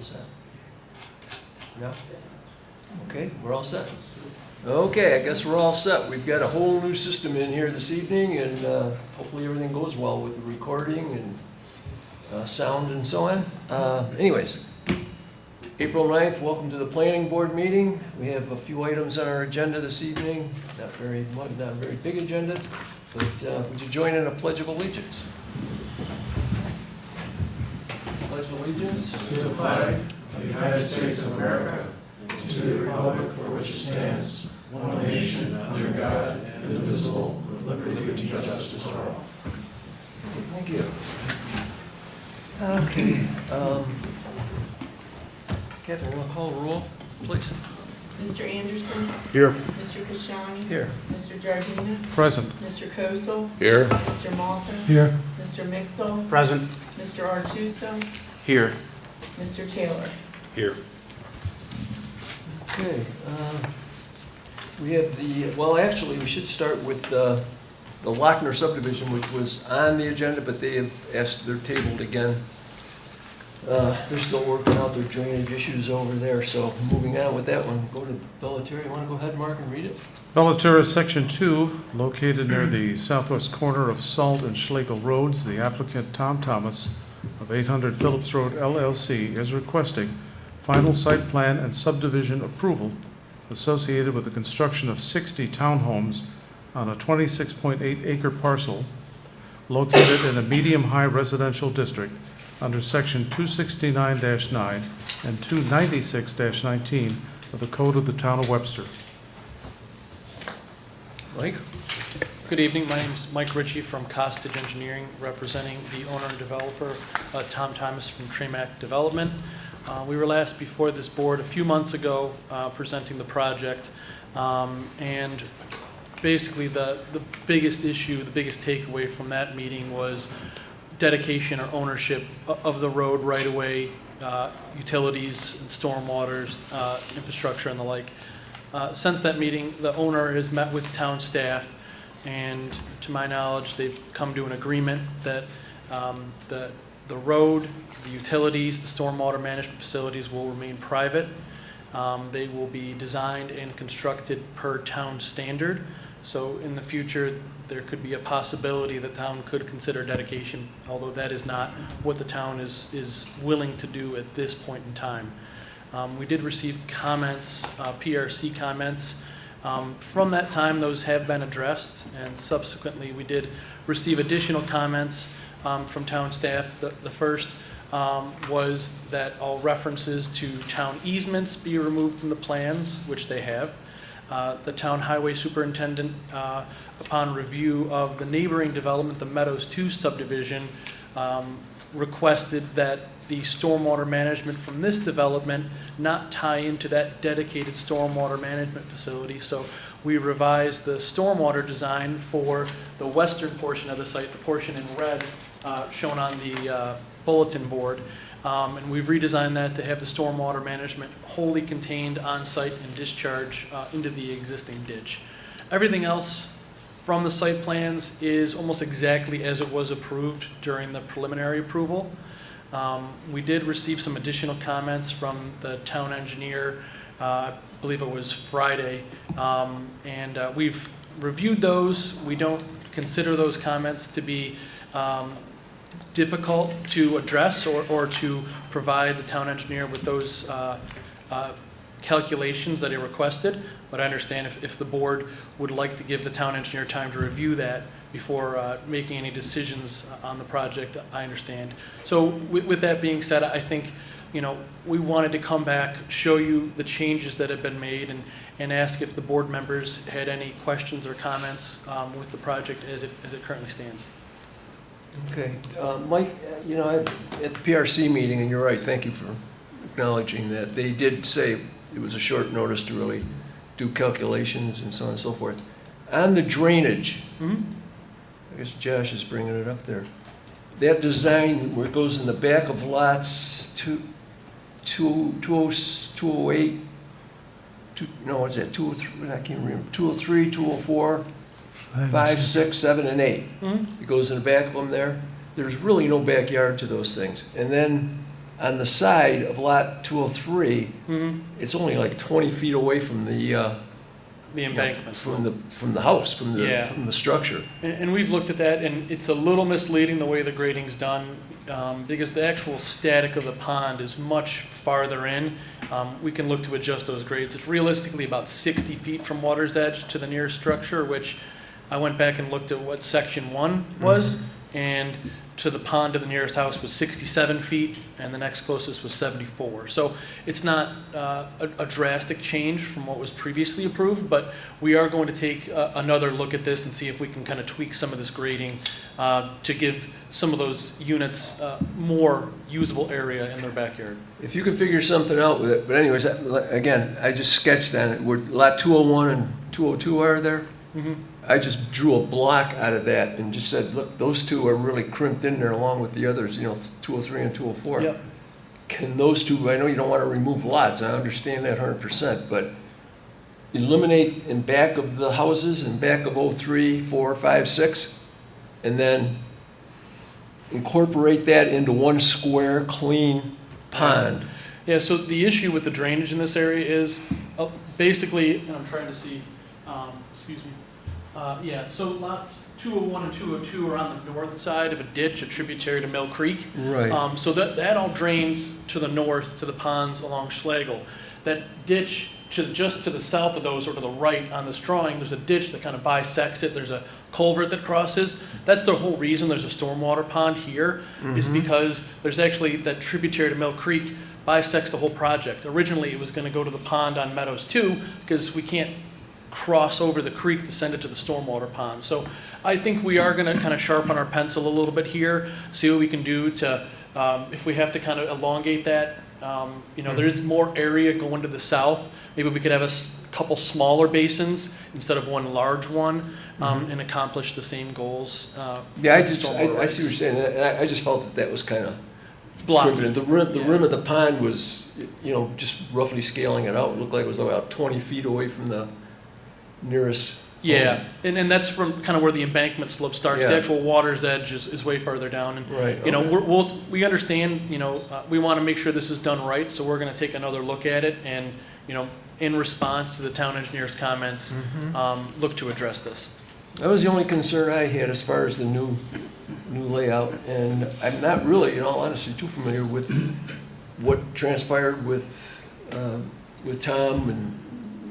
Is that? No? Okay, we're all set. Okay, I guess we're all set. We've got a whole new system in here this evening, and hopefully everything goes well with the recording and sound and so on. Anyways, April 9th, welcome to the Planning Board meeting. We have a few items on our agenda this evening. Not a very big agenda, but would you join in a Pledge of Allegiance? Pledge of Allegiance to the flag of the United States of America, and to the republic for which it stands, one nation, under God, indivisible, with liberty and justice for all. Thank you. Okay. Catherine, will you call the roll, please? Mr. Anderson? Here. Mr. Kashani? Here. Mr. Giardina? Present. Mr. Kosel? Here. Mr. Malta? Here. Mr. Mixel? Present. Mr. Artuso? Here. Mr. Taylor? Here. Okay. We have well, actually, we should start with the Lochner subdivision, which was on the agenda, but they have asked, they're tabled again. They're still working out their drainage issues over there, so moving on with that one, go to Bellaterra. You want to go ahead, Mark, and read it? Bellaterra Section 2, located near the southwest corner of Salt and Schlegel Roads, the applicant Tom Thomas of 800 Phillips Road LLC is requesting final site plan and subdivision approval associated with the construction of 60 townhomes on a 26.8 acre parcel located in a medium-high residential district under Section 269-9 and 296-19 of the Code of the Town of Webster. Mike? Good evening. My name is Mike Ritchie from Costage Engineering, representing the owner and developer, Tom Thomas from Tramac Development. We were last before this board a few months ago presenting the project, and basically the biggest issue, the biggest takeaway from that meeting was dedication or ownership of the road right away, utilities and stormwater, infrastructure and the like. Since that meeting, the owner has met with town staff, and to my knowledge, they've come to an agreement that the road, the utilities, the stormwater management facilities will remain private. They will be designed and constructed per town standard. So in the future, there could be a possibility that the town could consider dedication, although that is not what the town is willing to do at this point in time. We did receive comments, PRC comments. From that time, those have been addressed, and subsequently we did receive additional comments from town staff. The first was that all references to town easements be removed from the plans, which they have. The town highway superintendent, upon review of the neighboring development, the Meadows 2 subdivision, requested that the stormwater management from this development not tie into that dedicated stormwater management facility. So we revised the stormwater design for the western portion of the site, the portion in red shown on the bulletin board. And we've redesigned that to have the stormwater management wholly contained on site and discharge into the existing ditch. Everything else from the site plans is almost exactly as it was approved during the preliminary approval. We did receive some additional comments from the town engineer, I believe it was Friday, and we've reviewed those. We don't consider those comments to be difficult to address or to provide the town engineer with those calculations that he requested, but I understand if the board would like to give the town engineer time to review that before making any decisions on the project, I understand. So with that being said, I think, you know, we wanted to come back, show you the changes that have been made, and ask if the board members had any questions or comments with the project as it currently stands. Okay. Mike, you know, at the PRC meeting, and you're right, thank you for acknowledging that, they did say it was a short notice to really do calculations and so on and so forth. On the drainage, I guess Josh is bringing it up there. That design where it goes in the back of lots 208, no, what's that, 203, I can't remember, 203, 204, 5, 6, 7, and 8. It goes in the back of them there. There's really no backyard to those things. And then on the side of lot 203, Mhm. it's only like 20 feet away from the, The you know, embankment. from the house, from Yeah. the structure. And we've looked at that, and it's a little misleading the way the grading's done, because the actual static of the pond is much farther in. We can look to adjust those grades. It's realistically about 60 feet from water's edge to the nearest structure, which I went back and looked at what section 1 was, and to the pond to the nearest house was 67 feet, and the next closest was 74. So it's not a drastic change from what was previously approved, but we are going to take another look at this and see if we can kind of tweak some of this grading to give some of those units more usable area in their backyard. If you can figure something out with it, but anyways, again, I just sketched on it, where lot 201 and 202 are there. Mhm. I just drew a block out of that and just said, look, those two are really crimped in there along with the others, you know, 203 and 204. Yep. Can those two, I know you don't want to remove lots, I understand that 100%, but eliminate in back of the houses, in back of 03, 4, 5, 6, and then incorporate that into one square, clean pond. Yeah, so the issue with the drainage in this area is basically, and I'm trying to see, excuse me. Yeah, so lots 201 and 202 are on the north side of a ditch, a tributary to Mill Creek. Right. So that all drains to the north to the ponds along Schlegel. That ditch just to the south of those, or to the right on this drawing, there's a ditch that kind of bisects it. There's a culvert that crosses. That's the whole reason there's a stormwater pond here, is because there's actually that tributary to Mill Creek bisects the whole project. Originally, it was going to go to the pond on Meadows 2, because we can't cross over the creek to send it to the stormwater pond. So I think we are going to kind of sharpen our pencil a little bit here, see what we can do to, if we have to kind of elongate that. You know, there is more area going to the south. Maybe we could have a couple smaller basins instead of one large one, and accomplish the same goals. Yeah, I with the see stormwater what rights. you're saying, and I just felt that was kind of Blocky. primitive. The rim of the pond was, you know, just roughly scaling it out, it looked like it was about 20 feet away from the nearest. Yeah, and that's from kind of where the embankment slope starts. The Yeah. actual water's edge is way further down. And, Right, you know, okay. we understand, you know, we want to make sure this is done right, so we're going to take another look at it and, you know, in response to the town engineer's comments, look to address this. That was the only concern I had as far as the new layout, and I'm not really, in all honesty, too familiar with what transpired with Tom and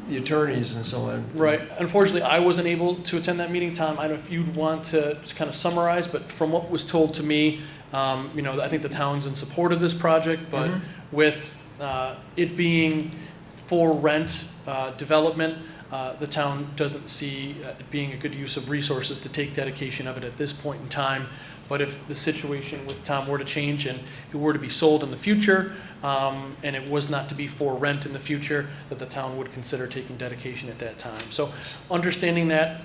the attorneys and so on. Right. Unfortunately, I wasn't able to attend that meeting, Tom. I don't know if you'd want to just kind of summarize, but from what was told to me, you know, I think the town's in support of this project, but with it being for rent development, the town doesn't see it being a good use of resources to take dedication of it at this point in time. But if the situation with Tom were to change and it were to be sold in the future, and it was not to be for rent in the future, that the town would consider taking dedication at that time. So understanding that,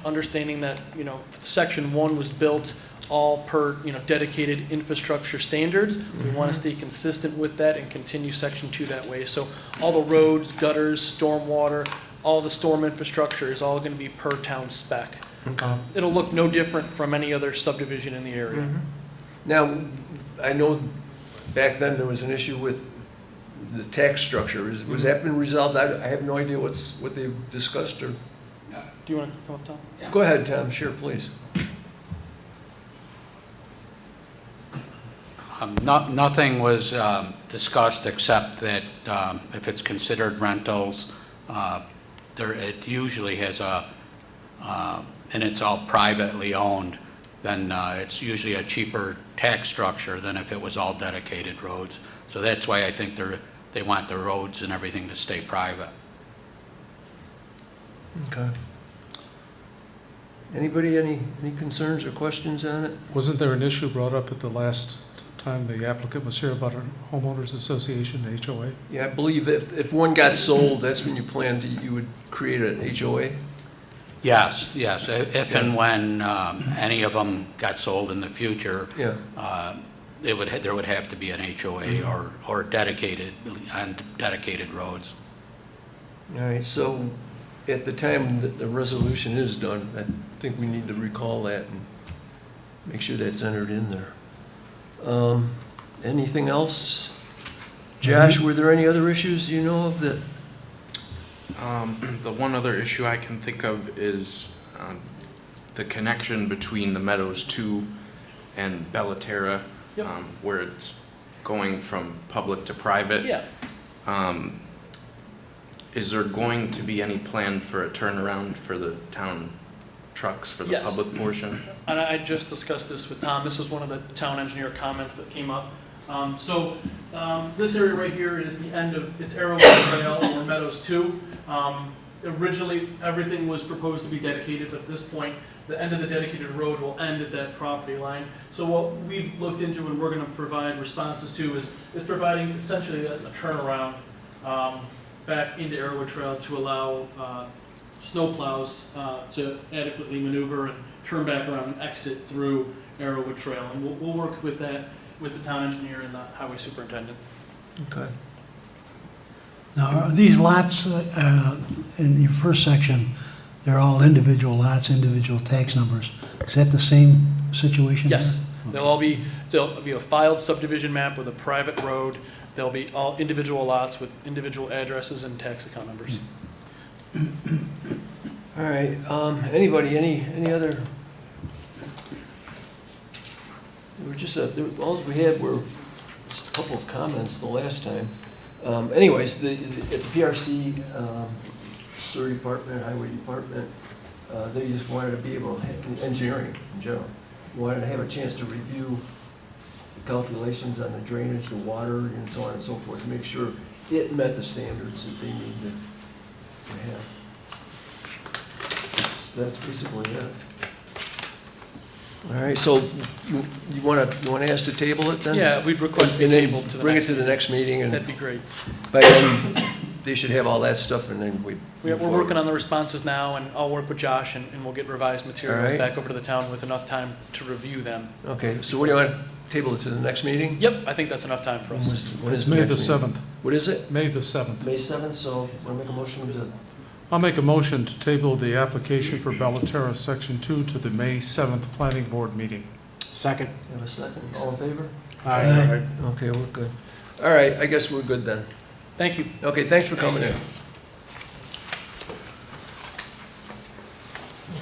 you know, section 1 was built all per, you know, dedicated infrastructure standards. We want to stay consistent with that and continue section 2 that way. So all the roads, gutters, stormwater, all the storm infrastructure is all going to be per town spec. It'll look no different from any other subdivision in the area. Now, I know back then there was an issue with the tax structure. Was that been resolved? I have no idea what they've discussed or. Do you want to come up, Tom? Go ahead, Tom, sure, please. Nothing was discussed except that if it's considered rentals, it usually has and it's all privately owned, then it's usually a cheaper tax structure than if it was all dedicated roads. So that's why I think they want the roads and everything to stay private. Okay. Anybody, any concerns or questions on it? Wasn't there an issue brought up at the last time the applicant was here about a homeowners association, HOA? Yeah, I believe if one got sold, that's when you would create an HOA? Yes. If and when any of them got sold in the future, Yeah. there would have to be an HOA or dedicated on dedicated roads. All right, so at the time that the resolution is done, I think we need to recall that and make sure that's entered in there. Anything else? Josh, were there any other issues you know of that? The one other issue I can think of is the connection between the Meadows 2 and Bellaterra, Yep. where it's going from public to private. Yeah. Is there going to be any plan for a turnaround for the town trucks for the Yes. public portion? And I just discussed this with Tom. This was one of the town engineer comments that came up. This area right here is the end of, it's Arrowwood Trail or Meadows 2. Originally, everything was proposed to be dedicated, but at this point, the end of the dedicated road will end at that property line. So what we've looked into and we're gonna provide responses to is providing essentially a turnaround back into Arrowwood Trail to allow snowplows to adequately maneuver and turn back around and exit through Arrowwood Trail. And we'll work with that, with the town engineer and the highway superintendent. Okay. Now, are these lots in your first section, they're all individual lots, individual tax numbers. Is that the same situation? Yes, here? there'll be a filed subdivision map with a private road. There'll be all individual lots with individual addresses and tax account numbers. All right, anybody, any other? We're just, all we had were just a couple of comments the last time. Anyways, at the PRC, sewer department, highway department, they just wanted to be able to, engineering in general, wanted to have a chance to review the calculations on the drainage, the water, and so on and so forth, to make sure it met the standards that they need to have. That's basically it. All right, so you want to ask to table it then? Yeah, we'd request to And be then tabled to the bring it next to the meeting. next meeting, and That'd be great. by then, they should have all that stuff, and then we. We're working on the responses now, and I'll work with Josh, and we'll get revised All materials right. back over to the town with enough time to review them. Okay, so what do you want, table it to the next meeting? Yep, I think that's enough time for us. When It's is May the next meeting? 7th. What is it? May the 7th. May 7th, so want to make a motion to, I'll make a motion to table the application for Bellaterra Section 2 to the May 7th Planning Board meeting. Second. have a second, all in favor? Aye. Okay, we're good. All right, I guess we're good then. Thank you. Okay, thanks for coming in.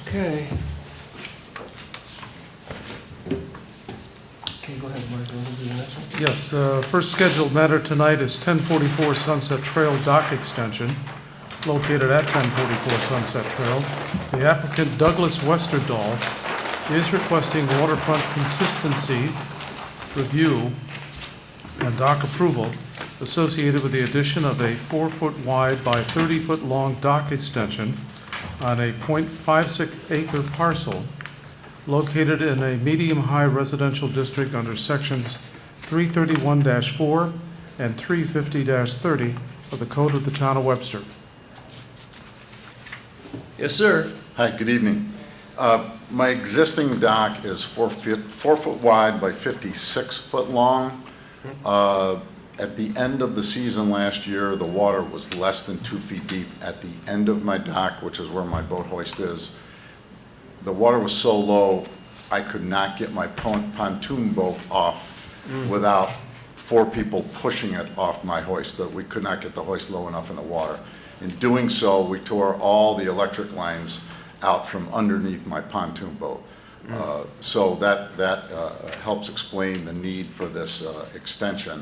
Okay. Okay, go ahead, Mark, want to do the next one? Yes, first scheduled matter tonight is 1044 Sunset Trail Dock Extension, located at 1044 Sunset Trail. The applicant Douglas Westerdahl is requesting waterfront consistency review and dock approval associated with the addition of a 4-foot wide by 30-foot long dock extension on a .56 acre parcel located in a medium-high residential district under sections 331-4 and 350-30 of the Code of the Town of Webster. Yes, sir. Hi, good evening. My existing dock is 4 foot wide by 56 foot long. At the end of the season last year, the water was less than 2 feet deep at the end of my dock, which is where my boat hoist is. The water was so low, I could not get my pontoon boat off without 4 people pushing it off my hoist. That we could not get the hoist low enough in the water. In doing so, we tore all the electric lines out from underneath my pontoon boat. So that helps explain the need for this extension,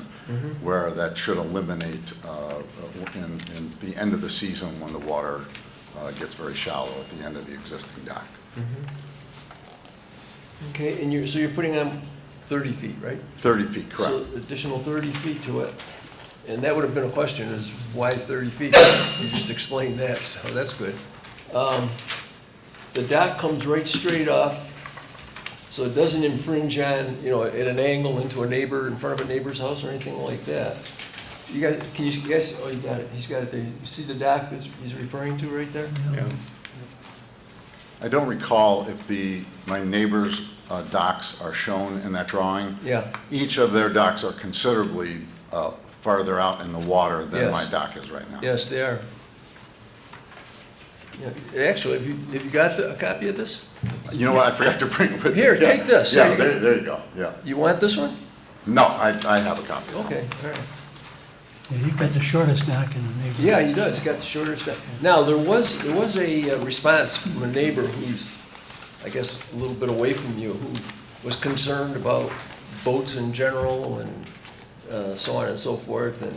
where that should eliminate in the end of the season when the water gets very shallow at the end of the existing dock. Okay, and so you're putting on 30 feet, right? 30 feet, correct. So additional 30 feet to it. And that would have been a question, is why 30 feet? You just explained that, so that's good. The dock comes right straight off, so it doesn't infringe on, at an angle into a neighbor, in front of a neighbor's house or anything like that. You guys, can you guess, oh, you got it, he's got it there. You see the dock he's referring to right there? Yeah. I don't recall if my neighbor's docks are shown in that drawing. Yeah, Each of their docks are considerably farther out in the water than my Yes. dock is right now. yes, they are. Yeah, actually, have you got a copy of this? You know what, I forgot to bring it with me. Here, Yeah. take this. Yeah, There you there you go, yeah. You want this one? No, I have a copy. Okay, all right. Yeah, you've got the shortest dock in the neighborhood. Yeah, he does, he's got the shortest dock. Now, there was a response from a neighbor who's, I guess, a little bit away from you, who was concerned about boats in general and so on and so forth, and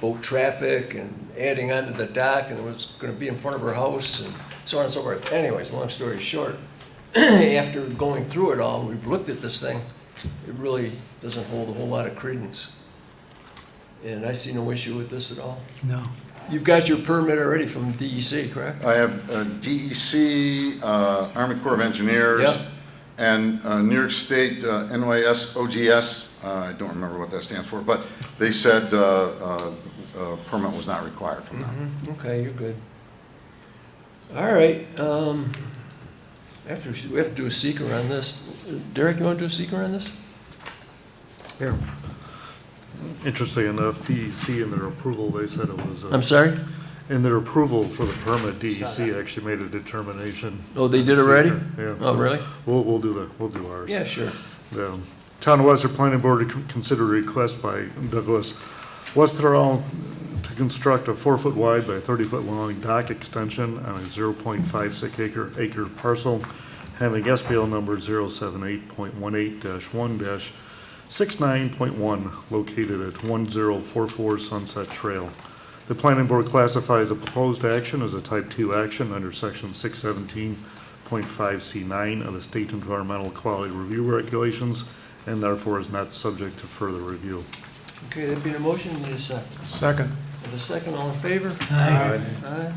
boat traffic and adding onto the dock, and it was gonna be in front of her house and so on and so forth. Anyways, long story short, after going through it all, we've looked at this thing, it really doesn't hold a whole lot of credence. And I see no issue with this at all. No. You've got your permit already from DEC, correct? I have DEC, Army Corps of Engineers, Yep. and New York State NYS OGS, I don't remember what that stands for, but they said a permit was not required from them. Okay, you're good. All right, we have to do a seeker on this. Derek, you want to do a seeker on this? Yeah. Interesting enough, DEC in their approval, they said it was, I'm sorry? in their approval for the permit, DEC actually made a determination. Oh, they did already? Yeah. Oh, really? We'll do ours. Yeah, sure. The Town of Webster Planning Board considered a request by Douglas Westerall to construct a 4-foot wide by 30-foot long dock extension on a 0.56 acre parcel having SBL number 078.18-1-69.1 located at 1044 Sunset Trail. The Planning Board classifies a proposed action as a Type 2 action under Section 617.5C9 of the State Environmental Quality Review Regulations, and therefore is not subject to further review. Okay, that'd be a motion, need a second. Second. Have a second, all in favor? Aye. Aye.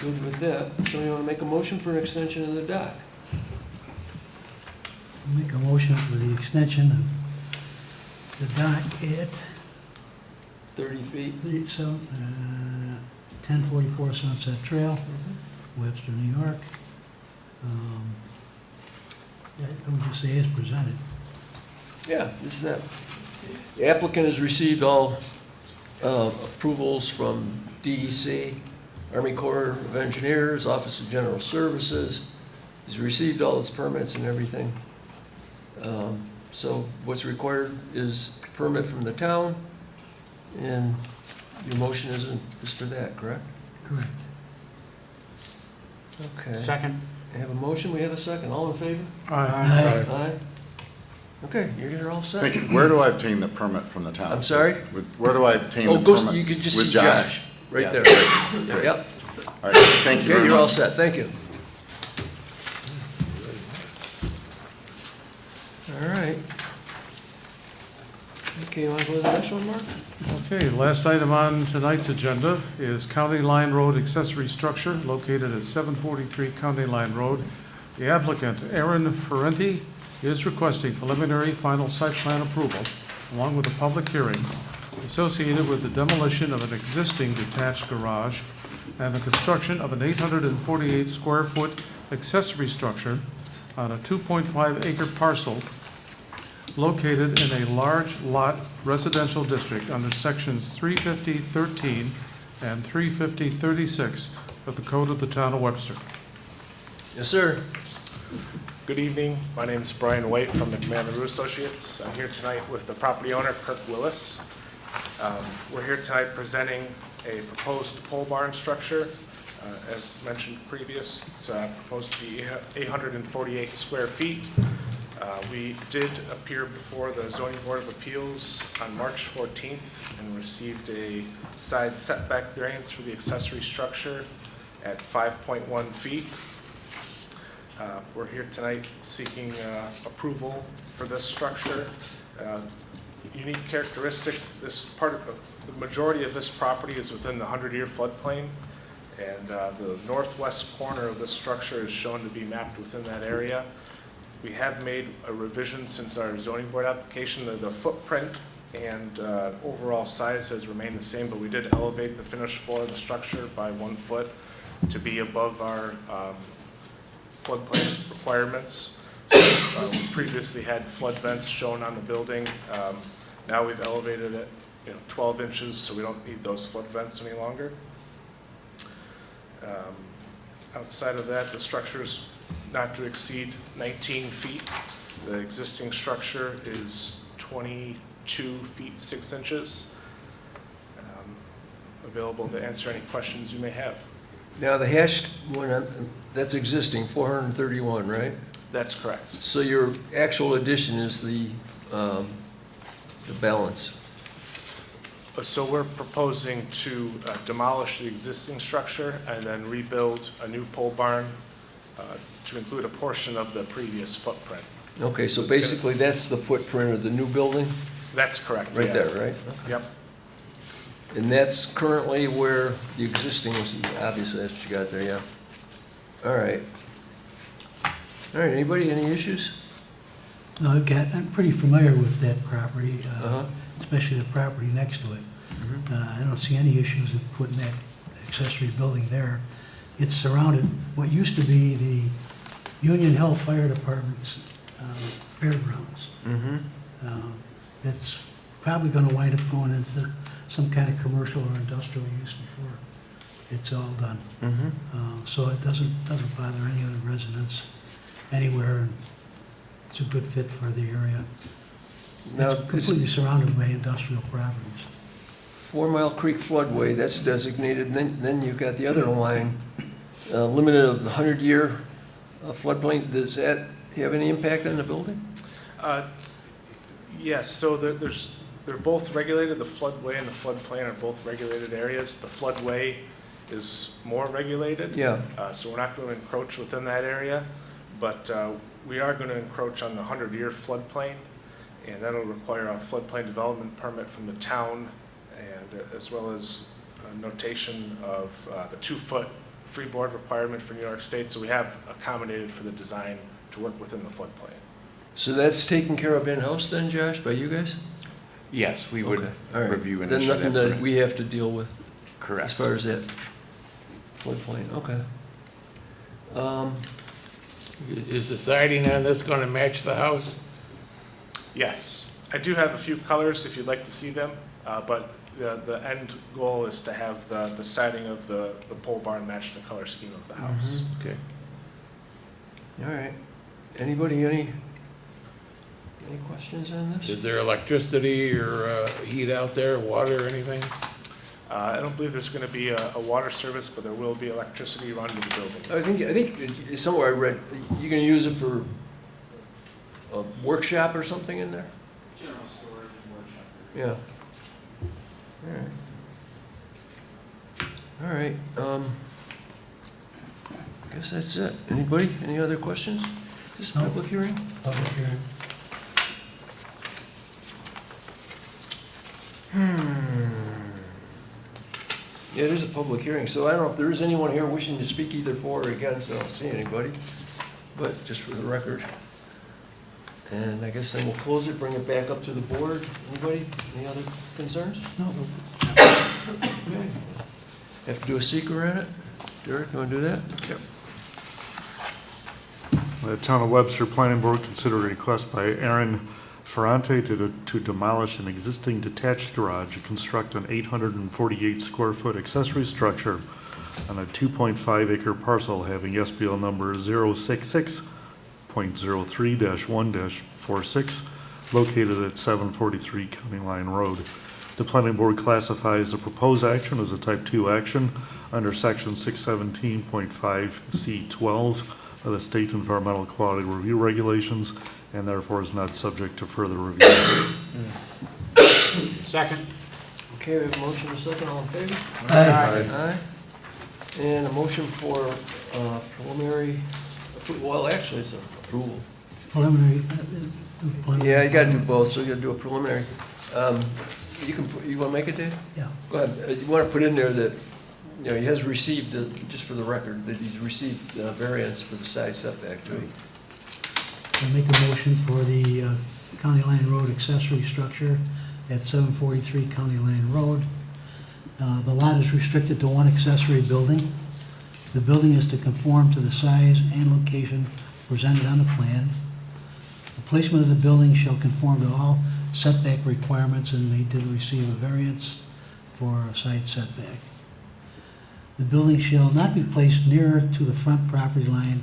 Good with that. Somebody want to make a motion for an extension of the dock? Make a motion for the extension of the dock at 30 feet? 1044 Sunset Trail, Webster, New York. I would just say as presented. Yeah, isn't that? The applicant has received all approvals from DEC, Army Corps of Engineers, Office of General Services. He's received all his permits and everything. So what's required is a permit from the town, and your motion is for that, correct? Correct. Okay. Second. We have a motion, we have a second. All in favor? Aye. Aye. Okay, you're all set. Thank you. Where do I obtain the permit from the town? I'm sorry? Where do I obtain the Oh, permit? you could just With see Josh, right there. Yep. All right, thank you Okay, very you're all much. set, thank you. All right. Okay, you want to go to the next one, Mark? Okay, last item on tonight's agenda is County Line Road accessory structure located at 743 County Line Road. The applicant, Aaron Ferrenti, is requesting preliminary final site plan approval along with a public hearing associated with the demolition of an existing detached garage and the construction of an 848 square foot accessory structure on a 2.5 acre parcel located in a large lot residential district under sections 350-13 and 350-36 of the Code of the Town of Webster. Yes, sir. Good evening. My name is Brian White from the Homeowners Associates. I'm here tonight with the property owner, Kirk Willis. We're here tonight presenting a proposed pole barn structure. As mentioned previous, it's proposed to be 848 square feet. We did appear before the Zoning Board of Appeals on March 14th and received a side setback variance for the accessory structure at 5.1 feet. We're here tonight seeking approval for this structure. Unique characteristics, this part of the majority of this property is within the 100-year floodplain, and the northwest corner of this structure is shown to be mapped within that area. We have made a revision since our zoning board application. The footprint and overall size has remained the same, but we did elevate the finished floor of the structure by 1 foot to be above our floodplain requirements. So, we previously had flood vents shown on the building. Now we've elevated it 12 inches, so we don't need those flood vents any longer. Outside of that, the structure's not to exceed 19 feet. The existing structure is 22 2 feet 6 inches. Available to answer any questions you may have. Now, the hashed one, that's existing, 431, right? That's correct. So your actual addition is the balance. So we're proposing to demolish the existing structure and then rebuild a new pole barn to include a portion of the previous footprint. Okay, so It's gonna- basically that's the footprint of the new building, That's correct. right yeah. there, right? Yep. And that's currently where the existing was, obviously that's what you got there, yeah. All right. All right, anybody, any issues? No, I'm pretty familiar with that property, Uh-huh. especially the property next to it. Mhm. I don't see any issues with putting that accessory building there. It's surrounded, what used to be the Union Hill Fire Department's fairgrounds. Mm-hmm. It's probably gonna wind up going into some kind of commercial or industrial use before it's all done. Mm-hmm. So it doesn't bother any other residents anywhere, and it's a good fit for the area. Now, It's completely surrounded by industrial properties. 4 Mile Creek floodway, that's designated, then you've got the other line, limited of the 100-year floodplain. Does that have any impact on the building? Yes, so they're both regulated. The floodway and the floodplain are both regulated areas. The floodway is more regulated. Yeah. So we're not going to encroach within that area, but we are going to encroach on the 100-year floodplain, and that'll require a floodplain development permit from the town, and as well as a notation of the 2-foot freeboard requirement for New York State. So we have accommodated for the design to work within the floodplain. So that's taken care of in-house then, Josh, by you guys? Yes, we would Okay, all right. review and Then issue nothing that that permit. we have to deal with as Correct. far as that floodplain, okay. Is the siding on this gonna match the house? Yes, I do have a few colors if you'd like to see them, but the end goal is to have the siding of the pole barn match the color scheme of the house. Okay. All right. Anybody, any questions on this? Is there electricity or heat out there, water or anything? I don't believe there's going to be a water service, but there will be electricity run to the building. I think somewhere I read, you're gonna use it for a workshop or something in there? General storage and workshop. Yeah. All right, I guess that's it. Anybody, any other questions? This No. public hearing? Public hearing. Yeah, it is a public hearing, so I don't know if there is anyone here wishing to speak either for or against. I don't see anybody, but just for the record. And I guess then we'll close it, bring it back up to the board. Anybody, any other concerns? No, Okay. Have to do a seeker on it? Derek, you want to do that? Yep. The Town of Webster Planning Board considered a request by Aaron Ferrante to demolish an existing detached garage and construct an 848 square foot accessory structure on a 2.5 acre parcel having SBL number 066.03-1-46 located at 743 County Line Road. The Planning Board classifies the proposed action as a type 2 action under section 617.5C12 of the State Environmental Quality Review Regulations, and therefore is not subject to further review. Second. Okay, we have a motion and a second, all in favor? Aye. Aye. And a motion for preliminary, well, actually, it's an approval. preliminary. Yeah, you gotta do both, so you gotta do a preliminary. You can, you wanna make it, Dave? Yeah. Go ahead. You wanna put in there that, you know, he has received, just for the record, that he's received variance for the side setback too. I make a motion for the County Line Road accessory structure at 743 County Line Road. The lot is restricted to one accessory building. The building is to conform to the size and location presented on the plan. The placement of the building shall conform to all setback requirements, and they did receive a variance for a side setback. The building shall not be placed nearer to the front property line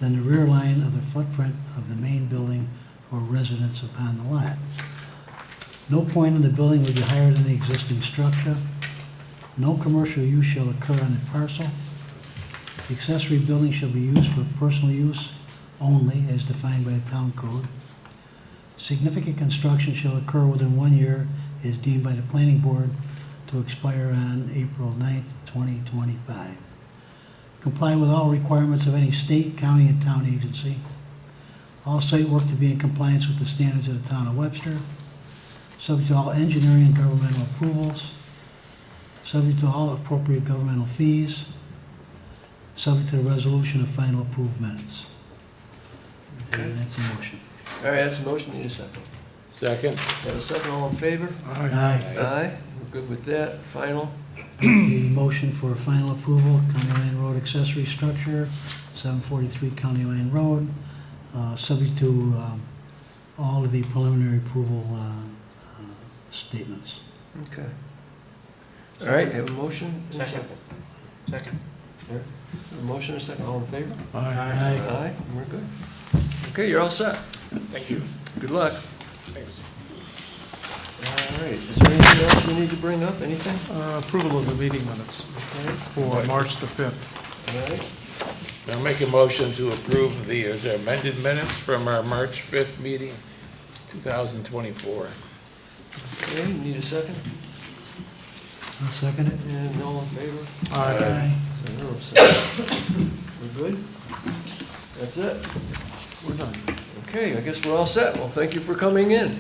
than the rear line of the footprint of the main building or residence upon the lot. No point in the building will be higher than the existing structure. No commercial use shall occur on the parcel. The accessory building shall be used for personal use only as defined by the town code. Significant construction shall occur within 1 year as deemed by the planning board to expire on April 9th, 2025. Comply with all requirements of any state, county, and town agency. All site work to be in compliance with the standards of the town of Webster. Subject to all engineering and governmental approvals. Subject to all appropriate governmental fees. Subject to the resolution of final approved minutes. And that's a motion. All right, that's a motion, need a second. Second. Have a second, all in favor? Aye. Aye, we're good with that. Final? The motion for final approval, County Line Road accessory structure, 743 County Line Road, subject to all of the preliminary approval statements. Okay. All right, have a motion? and a Second. Second. All right, a motion, and a second, all in favor? Aye. Aye, we're good. Okay, you're all set. Thank you. Good luck. Thanks. All right, is there anything else we need to bring up, anything? Approval of the meeting minutes Okay, for March the 5th. all right. I'll make a motion to approve the, is there amended minutes from our March 5th meeting, 2024. Okay, need a second? I'll second it. And all in favor? Aye. So you're upset. We're good? That's it? We're done. Okay, I guess we're all set. Well, thank you for coming in.